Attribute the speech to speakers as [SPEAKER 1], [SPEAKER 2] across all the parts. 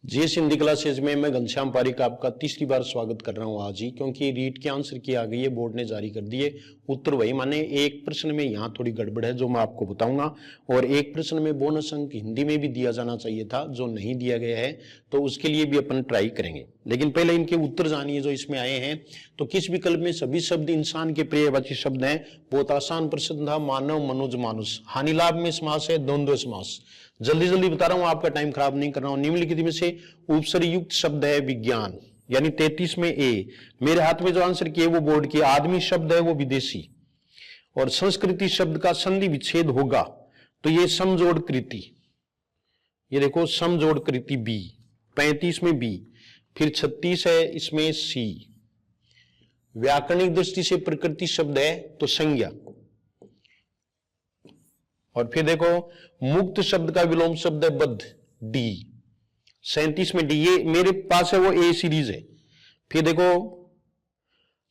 [SPEAKER 1] GS Hindi classes में मैं घनश्याम पारिक आपका तीसरी बार स्वागत कर रहा हूं आज ही, क्योंकि रीट के आंसर की आ गई है, बोर्ड ने जारी कर दिए उत्तर वही, माने एक प्रश्न में यहाँ थोड़ी गड़बड़ है जो मैं आपको बताऊंगा, और एक प्रश्न में बोनस अंक हिंदी में भी दिया जाना चाहिए था जो नहीं दिया गया है, तो उसके लिए भी अपन ट्राई करेंगे। लेकिन पहले इनके उत्तर जानिए जो इसमें आए हैं। तो किस विकल्प में सभी शब्द इंसान के पर्यायवाची शब्द हैं? बहुत आसान प्रश्न था। मानव, मनुज, मानुष। हानि लाभ में समास है, द्वंद्व समास। जल्दी जल्दी बता रहा हूं, आपका टाइम खराब नहीं कर रहा हूं। निम्नलिखित में से उपसर्ग युक्त शब्द है विज्ञान, यानी 33 में ए। मेरे हाथ में जो आंसर किए वो बोर्ड की। आदमी शब्द है वो विदेशी, और संस्कृति शब्द का संधि विच्छेद होगा तो ये समजोड़ कृति, ये देखो समजोड़ कृति बी। 35 में बी, फिर 36 है इसमें सी। व्याकरणिक दृष्टि से प्रकृति शब्द है तो संज्ञा, और फिर देखो मुक्त शब्द का विलोम शब्द है बद्ध, डी। 37 में डी, ये मेरे पास है वो ए सीरीज है। फिर देखो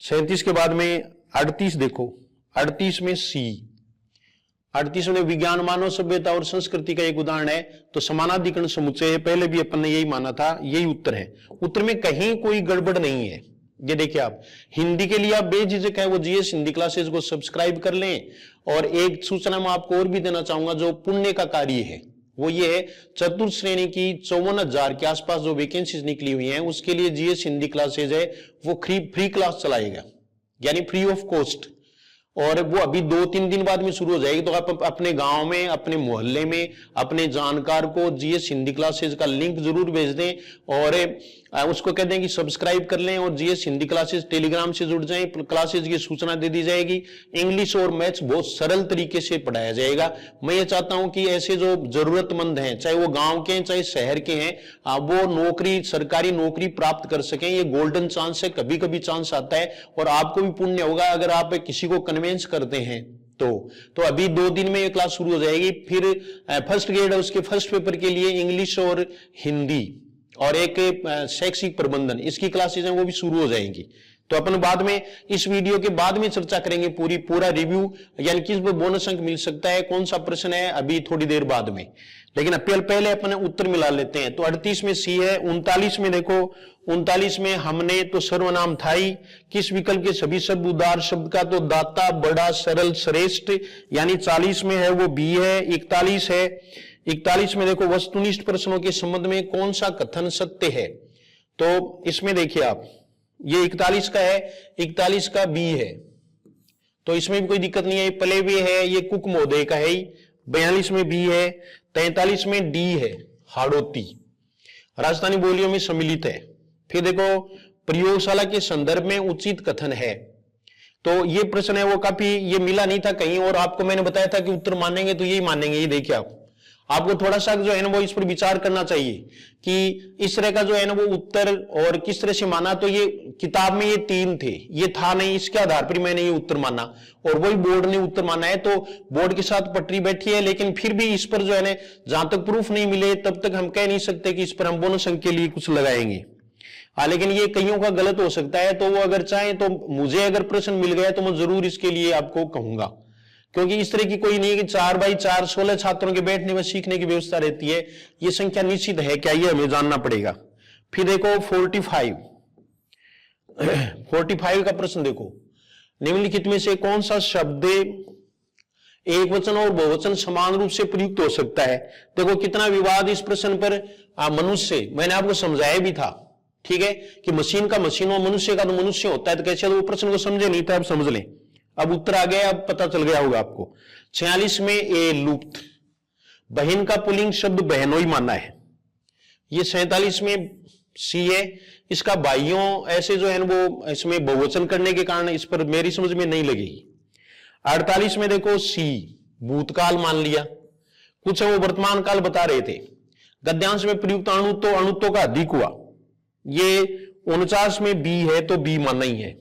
[SPEAKER 1] 37 के बाद में 38, देखो 38 में सी। 38 में विज्ञान, मानव सभ्यता और संस्कृति का एक उदाहरण है तो समानाधिकरण समुच्चय है। पहले भी अपन ने यही माना था, यही उत्तर है। उत्तर में कहीं कोई गड़बड़ नहीं है। ये देखिए आप, हिंदी के लिए आप बेझिझक है वो जीएस हिंदी क्लासेस को सब्सक्राइब कर लें। और एक सूचना मैं आपको और भी देना चाहूंगा जो पुण्य का कार्य है, वो ये है, चतुर्थ श्रेणी की 54,000 के आसपास जो वैकेंसीज निकली हुई हैं उसके लिए जीएस हिंदी क्लासेज है वो फ्री क्लास चलाएगा, यानी फ्री ऑफ कॉस्ट। और वो अभी 2-3 दिन बाद में शुरू हो जाएगी। तो आप अपने गांव में, अपने मोहल्ले में, अपने जानकार को जीएस हिंदी क्लासेज का लिंक जरूर भेज दें, और उसको कह दें कि सब्सक्राइब कर लें और जीएस हिंदी क्लासेज टेलीग्राम से जुड़ जाएं। क्लासेज की सूचना दे दी जाएगी। इंग्लिश और मैथ्स बहुत सरल तरीके से पढ़ाया जाएगा। मैं ये चाहता हूं कि ऐसे जो जरूरतमंद हैं, चाहे वो गांव के हैं चाहे शहर के हैं, वो नौकरी, सरकारी नौकरी प्राप्त कर सकें। ये गोल्डन चांस है, कभी कभी चांस आता है, और आपको भी पुण्य होगा अगर आप किसी को कन्वेंस करते हैं तो अभी 2 दिन में ये क्लास शुरू हो जाएगी। फिर फर्स्ट ग्रेड है, उसके फर्स्ट पेपर के लिए इंग्लिश और हिंदी और एक शैक्षिक प्रबंधन, इसकी क्लासेज हैं वो भी शुरू हो जाएंगी। तो अपन बाद में इस वीडियो के बाद में चर्चा करेंगे पूरा रिव्यू, यानी किस पर बोनस अंक मिल सकता है, कौन सा प्रश्न है, अभी थोड़ी देर बाद में। लेकिन पहले अपन उत्तर मिला लेते हैं। तो 38 में सी है। 39 में देखो, 39 में हमने तो सर्वनाम था ही। किस विकल्प के सभी शब्द उदार शब्द का? तो दाता, बड़ा, सरल, श्रेष्ठ, यानी 40 में है वो बी है। 41 है। 41 में देखो वस्तुनिष्ठ प्रश्नों के संबंध में कौन सा कथन सत्य है? तो इसमें देखिए आप, ये 41 का है, 41 का बी है, तो इसमें भी कोई दिक्कत नहीं है। प्ले भी है, ये कुक महोदय का है ही। 42 में बी है। 43 में डी है, हाड़ोती, राजस्थानी बोलियों में सम्मिलित है। फिर देखो प्रयोगशाला के संदर्भ में उचित कथन है, तो ये प्रश्न है वो काफी, ये मिला नहीं था कहीं, और आपको मैंने बताया था कि उत्तर मानेंगे तो यही मानेंगे। ये देखिए आपको थोड़ा सा जो है ना वो इस पर विचार करना चाहिए कि इस तरह का जो है ना वो उत्तर और किस तरह से माना। तो ये किताब में ये 3 थे, ये था नहीं, इसके आधार पर मैंने ये उत्तर माना, और वही बोर्ड ने उत्तर माना है। तो बोर्ड के साथ पटरी बैठी है, लेकिन फिर भी इस पर जो है ना जहां तक प्रूफ नहीं मिले तब तक हम कह नहीं सकते कि इस पर हम बोनस अंक के लिए कुछ लगाएंगे। लेकिन ये कईयों का गलत हो सकता है, तो वो अगर चाहें तो मुझे अगर प्रश्न मिल गया तो मैं जरूर इसके लिए आपको कहूंगा, क्योंकि इस तरह की कोई नहीं है कि 4x4 16 छात्रों के बैठने में सीखने की व्यवस्था रहती है। ये संख्या निश्चित है क्या, ये हमें जानना पड़ेगा। फिर देखो 45 का प्रश्न देखो, निम्नलिखित में से कौन सा शब्द एक वचन और बहुवचन समान रूप से प्रयुक्त हो सकता है? देखो कितना विवाद इस प्रश्न पर। मनुष्य, मैंने आपको समझाया भी था, ठीक है, कि मशीन का मशीन और मनुष्य का तो मनुष्य होता है, तो कैसे? वो प्रश्न को समझे नहीं था, अब समझ लें। अब उत्तर आ गया, अब पता चल गया होगा आपको। 46 में ए लुप्त, बहन का पुल्लिंग शब्द बहनोई माना है। ये 47 में सी है, इसका भाइयों ऐसे जो है वो इसमें बहुवचन करने के कारण इस पर मेरी समझ में नहीं लगेगी। 48 में देखो सी, भूतकाल मान लिया, कुछ है वो वर्तमान काल बता रहे थे। गद्यांश में प्रयुक्त अणुत्व, अणुत्व का अधिक हुआ। ये 49 में बी है, तो बी माना ही है।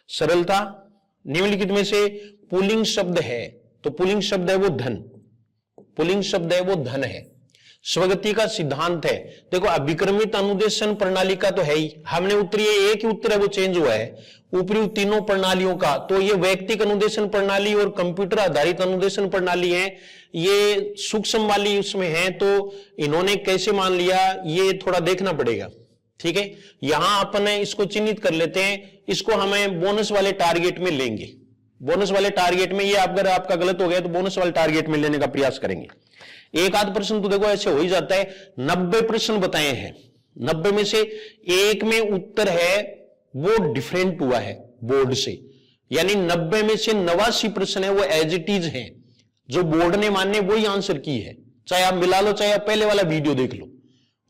[SPEAKER 1] सरलता, निम्नलिखित में से पुल्लिंग शब्द है, तो पुल्लिंग शब्द है वो धन, पुल्लिंग शब्द है वो धन है। स्वगति का सिद्धांत है। देखो अभिक्रमित अनुदेशन प्रणाली का तो है ही, हमने उत्तरीय एक ही उत्तर है वो चेंज हुआ है, ऊपरी तीनों प्रणालियों का तो ये वैयक्तिक अनुदेशन प्रणाली और कंप्यूटर आधारित अनुदेशन प्रणाली है, ये सूक्ष्म वाली उसमें है, तो इन्होंने कैसे मान लिया ये थोड़ा देखना पड़ेगा। ठीक है, यहां अपन इसको चिन्हित कर लेते हैं, इसको हमें बोनस वाले टारगेट में लेंगे। बोनस वाले टारगेट में ये अगर आपका गलत हो गया तो बोनस वाले टारगेट में लेने का प्रयास करेंगे। एक आध प्रश्न तो देखो ऐसे हो ही जाता है। 90 प्रश्न बताए हैं, 90 में से एक में उत्तर है वो डिफरेंट हुआ है बोर्ड से, यानी 90 में से 89 प्रश्न है वो एज इट इज है, जो बोर्ड ने माने वही आंसर की है। चाहे आप मिला लो, चाहे आप पहले वाला वीडियो देख लो,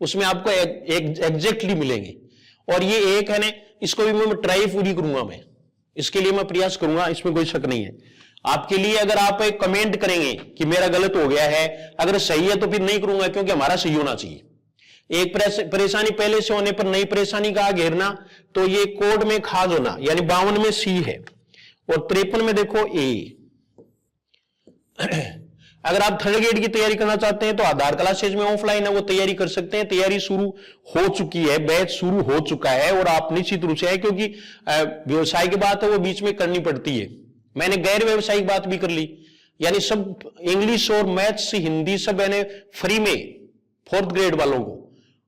[SPEAKER 1] उसमें आपको एग्जैक्टली मिलेंगे। और ये एक है ना, इसको भी मैं ट्राई पूरी करूंगा, मैं इसके लिए मैं प्रयास करूंगा, इसमें कोई शक नहीं है। आपके लिए अगर आप एक कमेंट करेंगे कि मेरा गलत हो गया है, अगर सही है तो फिर नहीं करूंगा, क्योंकि हमारा सही होना चाहिए। एक परेशानी पहले से होने पर नई परेशानी का घेरना, तो ये कोड में खाज होना, यानी 52 में सी है और 53 में देखो ए। अगर आप थर्ड ग्रेड की तैयारी करना चाहते हैं तो आधार क्लासेज में ऑफलाइन है वो तैयारी कर सकते हैं। तैयारी शुरू हो चुकी है, बैच शुरू हो चुका है और आप निश्चित रूप से है, क्योंकि व्यवसाय की बात है वो बीच में करनी पड़ती है। मैंने गैर व्यवसायिक बात भी कर ली, यानी सब इंग्लिश और मैथ्स हिंदी सब मैंने फ्री में 4th ग्रेड वालों को,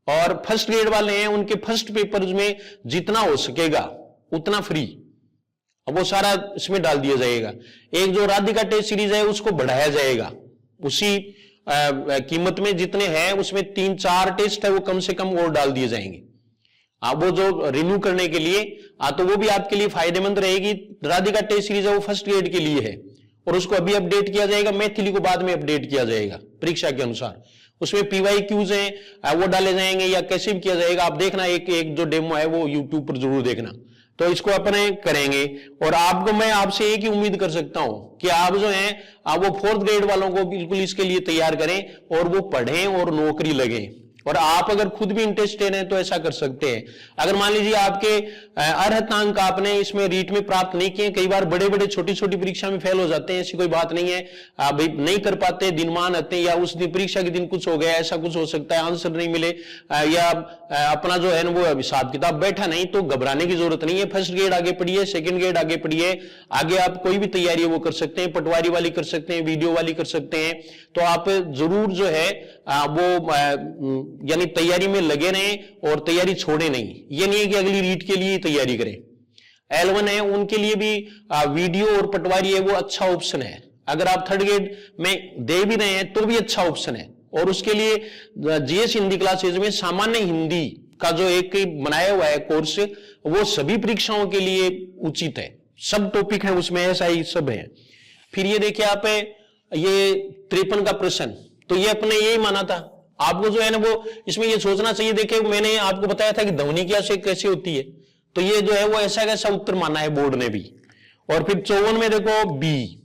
[SPEAKER 1] और फर्स्ट ग्रेड वाले हैं उनके फर्स्ट पेपर्स में जितना हो सकेगा उतना फ्री, अब वो सारा इसमें डाल दिया जाएगा। एक जो राधिका टेस्ट सीरीज है उसको बढ़ाया जाएगा, उसी कीमत में जितने हैं उसमें 3-4 टेस्ट है वो कम से कम और डाल दिए जाएंगे। आप वो जो रिन्यू करने के लिए तो वो भी आपके लिए फायदेमंद रहेगी। राधिका टेस्ट सीरीज है वो फर्स्ट ग्रेड के लिए है और उसको अभी अपडेट किया जाएगा, मैथिली को बाद में अपडेट किया जाएगा परीक्षा के अनुसार। उसमें PYQs हैं वो डाले जाएंगे या कैसे भी किया जाएगा, आप देखना, एक जो डेमो है वो यूट्यूब पर जरूर देखना। तो इसको अपने करेंगे और आपको मैं आपसे एक ही उम्मीद कर सकता हूं कि आप जो हैं आप वो 4th ग्रेड वालों को बिल्कुल इसके लिए तैयार करें और वो पढ़ें और नौकरी लगे। और आप अगर खुद भी इंटरेस्टेड हैं तो ऐसा कर सकते हैं। अगर मान लीजिए आपके अर्हतांक आपने इसमें रीट में प्राप्त नहीं किए, कई बार बड़े बड़े छोटी छोटी परीक्षा में फेल हो जाते हैं, ऐसी कोई बात नहीं है, आप नहीं कर पाते, दिनमान आते हैं या उस दिन परीक्षा के दिन कुछ हो गया, ऐसा कुछ हो सकता है, आंसर नहीं मिले या अपना जो है ना वो हिसाब किताब बैठा नहीं, तो घबराने की जरूरत नहीं है। फर्स्ट ग्रेड आगे पढ़िए, सेकंड ग्रेड आगे पढ़िए, आगे आप कोई भी तैयारी वो कर सकते हैं, पटवारी वाली कर सकते हैं, वीडियो वाली कर सकते हैं। तो आप जरूर जो है वो यानी तैयारी में लगे रहें और तैयारी छोड़े नहीं। ये नहीं है कि अगली रीट के लिए तैयारी करें। L1 है उनके लिए भी वीडियो और पटवारी है वो अच्छा ऑप्शन है। अगर आप थर्ड ग्रेड में दे भी रहे हैं तो भी अच्छा ऑप्शन है। और उसके लिए GS हिंदी क्लासेज में सामान्य हिंदी का जो एक बनाया हुआ है कोर्स, वो सभी परीक्षाओं के लिए उचित है। सब टॉपिक है उसमें, ऐसा ही सब है। फिर ये देखिए आप ये 53 का प्रश्न, तो ये अपने यही माना था। आपको जो है ना वो इसमें ये सोचना चाहिए, देखिए मैंने आपको बताया था कि ध्वनि क्या से कैसे होती है, तो ये जो है वो ऐसा कैसा उत्तर माना है बोर्ड ने भी। और फिर 54 में देखो बी,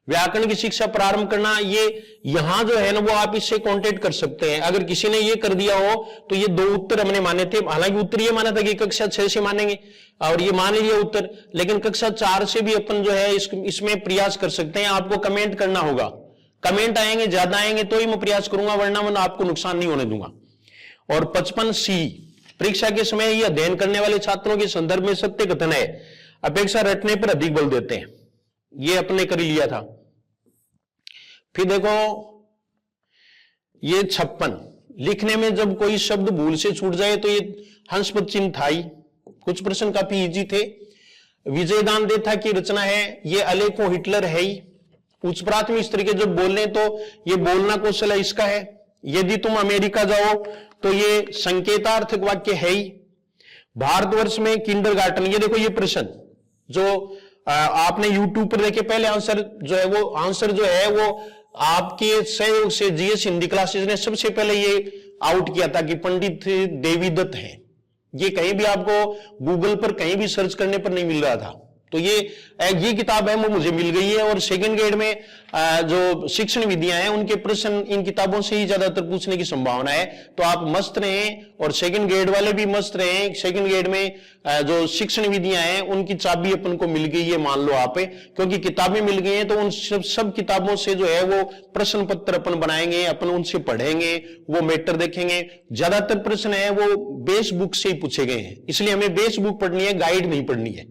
[SPEAKER 1] व्याकरण की शिक्षा प्रारंभ करना, ये यहां जो है ना वो आप इससे कांटेक्ट कर सकते हैं। अगर किसी ने ये कर दिया हो तो ये 2 उत्तर हमने माने थे, हालांकि उत्तर ये माना था कि कक्षा 6 से मानेंगे और ये मान लिया उत्तर, लेकिन कक्षा 4 से भी अपन जो है इसमें प्रयास कर सकते हैं। आपको कमेंट करना होगा, कमेंट आएंगे, ज्यादा आएंगे तो ही मैं प्रयास करूंगा, वरना मैं आपको नुकसान नहीं होने दूंगा। और 55 सी, परीक्षा के समय ये अध्ययन करने वाले छात्रों के संदर्भ में सत्य कथन है, अपेक्षा रटने पर अधिक बल देते हैं, ये अपने कर लिया था। फिर देखो ये 56, लिखने में जब कोई शब्द भूल से छूट जाए तो ये हंस पद चिन्ह था ही। कुछ प्रश्न काफी इजी थे। विजयदान देथा की रचना है, ये अलेखो हिटलर है ही। उच्च प्राथमिक स्तर के जब बोलने तो ये बोलना कौशल है इसका है। यदि तुम अमेरिका जाओ तो ये संकेतार्थक वाक्य है ही। भारतवर्ष में किंडरगार्टन, ये देखो ये प्रश्न जो आपने यूट्यूब पर देखे, पहले आंसर जो है वो आंसर जो है वो आपके सहयोग से GS हिंदी क्लासेस ने सबसे पहले ये आउट किया था कि पंडित देवीदत्त है। ये कहीं भी आपको गूगल पर कहीं भी सर्च करने पर नहीं मिल रहा था, तो ये किताब है वो मुझे मिल गई है। और सेकंड ग्रेड में जो शिक्षण विधियां हैं उनके प्रश्न इन किताबों से ही ज्यादातर पूछने की संभावना है। तो आप मस्त रहें और सेकंड ग्रेड वाले भी मस्त रहें। सेकंड ग्रेड में जो शिक्षण विधियां हैं उनकी चाबी अपन को मिल गई है, मान लो आप, क्योंकि किताबें मिल गई हैं तो उन सब किताबों से जो है वो प्रश्न पत्र अपन बनाएंगे, अपन उनसे पढ़ेंगे, वो मैटर देखेंगे। ज्यादातर प्रश्न है वो बेस बुक से ही पूछे गए हैं, इसलिए हमें बेस बुक पढ़नी है, गाइड नहीं पढ़नी है।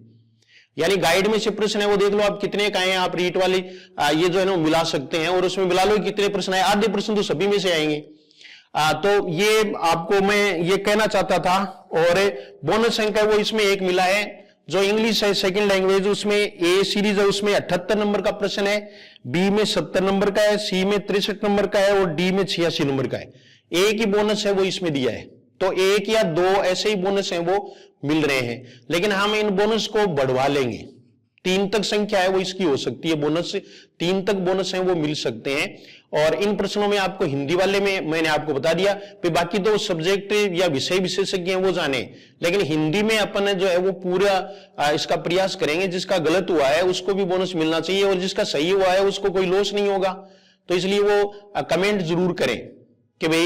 [SPEAKER 1] यानी गाइड में से प्रश्न है वो देख लो आप कितने का है, आप रीट वाली ये जो है ना मिला सकते हैं और उसमें मिला लो कितने प्रश्न आए, आधे प्रश्न तो सभी में से आएंगे। तो ये आपको मैं ये कहना चाहता था। और बोनस अंक है वो इसमें एक मिला है, जो इंग्लिश है सेकंड लैंग्वेज, उसमें ए सीरीज है उसमें 78 नंबर का प्रश्न है, बी में 70 नंबर का है, सी में 63 नंबर का है और डी में 86 नंबर का है। एक ही बोनस है वो इसमें दिया है, तो एक या दो ऐसे ही बोनस हैं वो मिल रहे हैं, लेकिन हम इन बोनस को बढ़वा लेंगे। 3 तक संख्या है वो इसकी हो सकती है, बोनस 3 तक बोनस है वो मिल सकते हैं। और इन प्रश्नों में आपको हिंदी वाले में मैंने आपको बता दिया, फिर बाकी तो सब्जेक्ट या विषय विशेषज्ञ हैं वो जाने, लेकिन हिंदी में अपन जो है वो पूरा इसका प्रयास करेंगे। जिसका गलत हुआ है उसको भी बोनस मिलना चाहिए और जिसका सही हुआ है उसको कोई लॉस नहीं होगा। तो इसलिए वो कमेंट जरूर करें कि भाई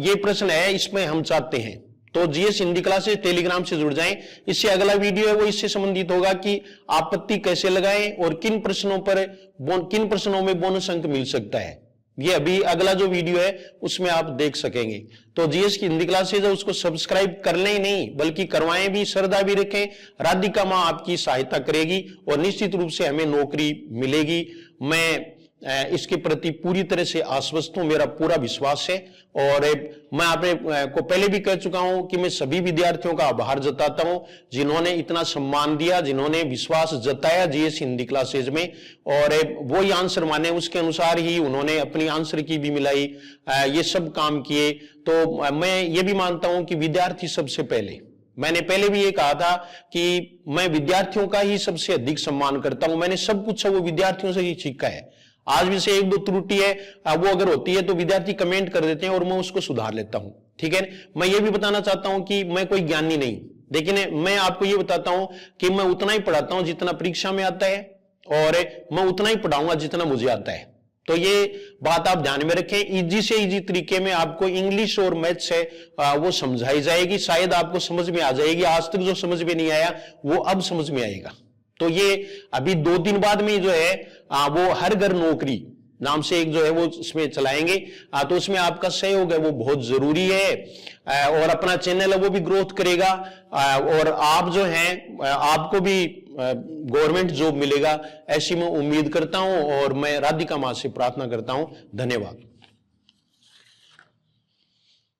[SPEAKER 1] ये प्रश्न है इसमें हम चाहते हैं। तो जीएस हिंदी क्लासेस टेलीग्राम से जुड़ जाएं। इससे अगला वीडियो है वो इससे संबंधित होगा कि आपत्ति कैसे लगाएं और किन प्रश्नों में बोनस अंक मिल सकता है। ये अभी अगला जो वीडियो है उसमें आप देख सकेंगे। तो जीएस की हिंदी क्लासेज है उसको सब्सक्राइब कर लें, नहीं बल्कि करवाएं भी, श्रद्धा भी रखें। राधिका मां आपकी सहायता करेगी और निश्चित रूप से हमें नौकरी मिलेगी। मैं इसके प्रति पूरी तरह से आश्वस्त हूं, मेरा पूरा विश्वास है। और मैं आपने को पहले भी कह चुका हूं कि मैं सभी विद्यार्थियों का आभार जताता हूं जिन्होंने इतना सम्मान दिया, जिन्होंने विश्वास जताया जीएस हिंदी क्लासेज में, और वो ही आंसर माने उसके अनुसार ही उन्होंने अपनी आंसर की भी मिलाई, ये सब काम किए। तो मैं ये भी मानता हूं कि विद्यार्थी सबसे पहले, मैंने पहले भी ये कहा था कि मैं विद्यार्थियों का ही सबसे अधिक सम्मान करता हूं। मैंने सब कुछ वो विद्यार्थियों से ही सीखा है। आज भी से 1-2 त्रुटि है वो अगर होती है तो विद्यार्थी कमेंट कर देते हैं और मैं उसको सुधार लेता हूं, ठीक है। मैं ये भी बताना चाहता हूं कि मैं कोई ज्ञानी नहीं, लेकिन मैं आपको ये बताता हूं कि मैं उतना ही पढ़ाता हूं जितना परीक्षा में आता है और मैं उतना ही पढ़ाऊंगा जितना मुझे आता है। तो ये बात आप ध्यान में रखें। इजी से इजी तरीके में आपको इंग्लिश और मैथ्स है वो समझाई जाएगी, शायद आपको समझ में आ जाएगी। आज तक जो समझ में नहीं आया वो अब समझ में आएगा। तो ये अभी 2 दिन बाद में जो है वो हर घर नौकरी नाम से एक जो है वो इसमें चलाएंगे। तो उसमें आपका सहयोग है वो बहुत जरूरी है और अपना चैनल है वो भी ग्रोथ करेगा और आप जो हैं आपको भी गवर्नमेंट जॉब मिलेगा ऐसी मैं उम्मीद करता हूं और मैं राधिका मां से प्रार्थना करता हूं। धन्यवाद।